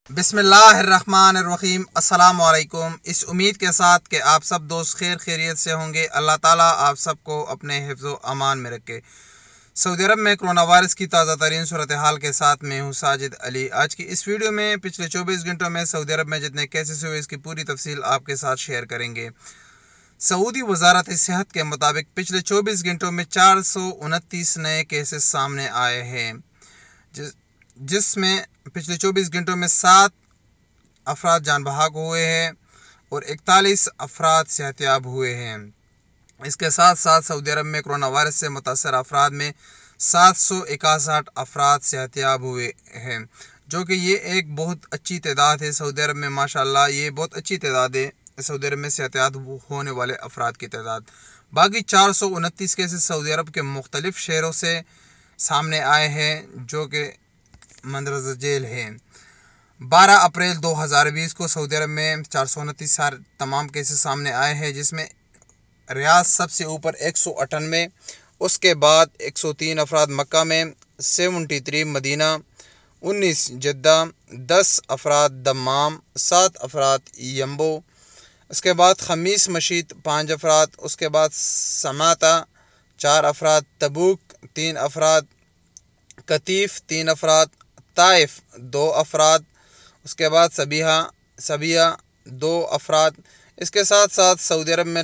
बिस्मिल्लाहिर्रहमानिर्रहीम। अस्सलाम वालेकुम। इस उम्मीद के साथ कि आप सब दोस्त खैर खैरियत से होंगे, अल्लाह ताला आप सबको अपने हिफ्ज़ अमान में रखे। सऊदी अरब में कोरोना वायरस की ताज़ा तरीन सूरत हाल के साथ मैं हूँ साजिद अली। आज की इस वीडियो में पिछले 24 घंटों में सऊदी अरब में जितने केसेस हुए इसकी पूरी तफसील आपके साथ शेयर करेंगे। सऊदी वजारत सेहत के मुताबिक पिछले 24 घंटों में 429 नए केसेस सामने आए हैं, जिसमें पिछले 24 घंटों में 7 अफराद जान बहक हुए हैं और 41 अफराद सेहतयाब हुए हैं। इसके साथ साथ सऊदी अरब में कोरोना वायरस से मुतासर अफराद में 761 अफराद सेहतयाब हुए हैं, जो कि ये एक बहुत अच्छी तादाद है। सऊदी अरब में माशाल्लाह ये बहुत अच्छी तादाद है, सऊदी अरब में सेहतयाब होने वाले अफराद की तादाद। बाकी 429 केसेस सऊदी अरब के मुख्तलिफ शहरों से सामने आए हैं, जो कि मंदरजा जेल हैं। 12 अप्रैल 2020 को सऊदी अरब में 429 तमाम केसेस सामने आए हैं, जिसमें रियाद सबसे ऊपर 198, उसके बाद 103 अफराद मक्का में, 73 मदीना, 19 जद्दा, 10 अफराद दम्माम, 7 अफराद यम्बो, उसके बाद खमीस मशीद 5 अफराद, उसके बाद समाता 4 अफराद, तबूक 3 अफराद, कतीफ 3 अफराद, ताइफ 2 अफराद, उसके बाद सबिया 2 अफराद। इसके साथ साथ सऊदी अरब में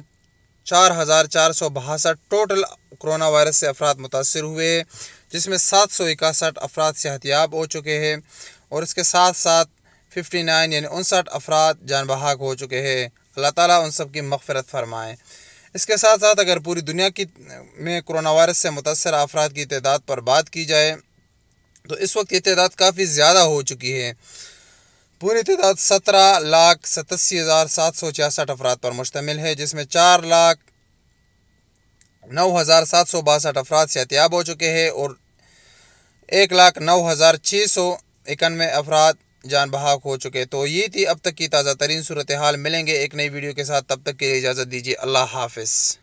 4462 टोटल कोरोना वायरस से अफराद मुतासर हुए हैं, जिसमें 761 अफराद सेहतयाब हो चुके हैं और इसके साथ साथ 59 यानी 59 अफराद जान बहक हो चुके हैं। अल्लाह ताला उन सब की मग़फ़िरत फरमाए। इसके साथ साथ अगर पूरी दुनिया की में कोरोना वायरस से मुतासर अफराद की तादाद पर बात की जाए तो इस वक्त ये तादाद काफ़ी ज़्यादा हो चुकी है। पूरी तादाद 17,87,766 अफराद पर मुश्तमिल है, जिसमें 4,09,762 अफराद सेहतयाब हो चुके हैं और 1,09,691 अफराद जान बहक हो चुके। तो ये थी अब तक की ताज़ा तरीन सूरत हाल। मिलेंगे एक नई वीडियो के साथ, तब तक के लिए इजाज़त दीजिए। अल्लाह हाफ़िज़।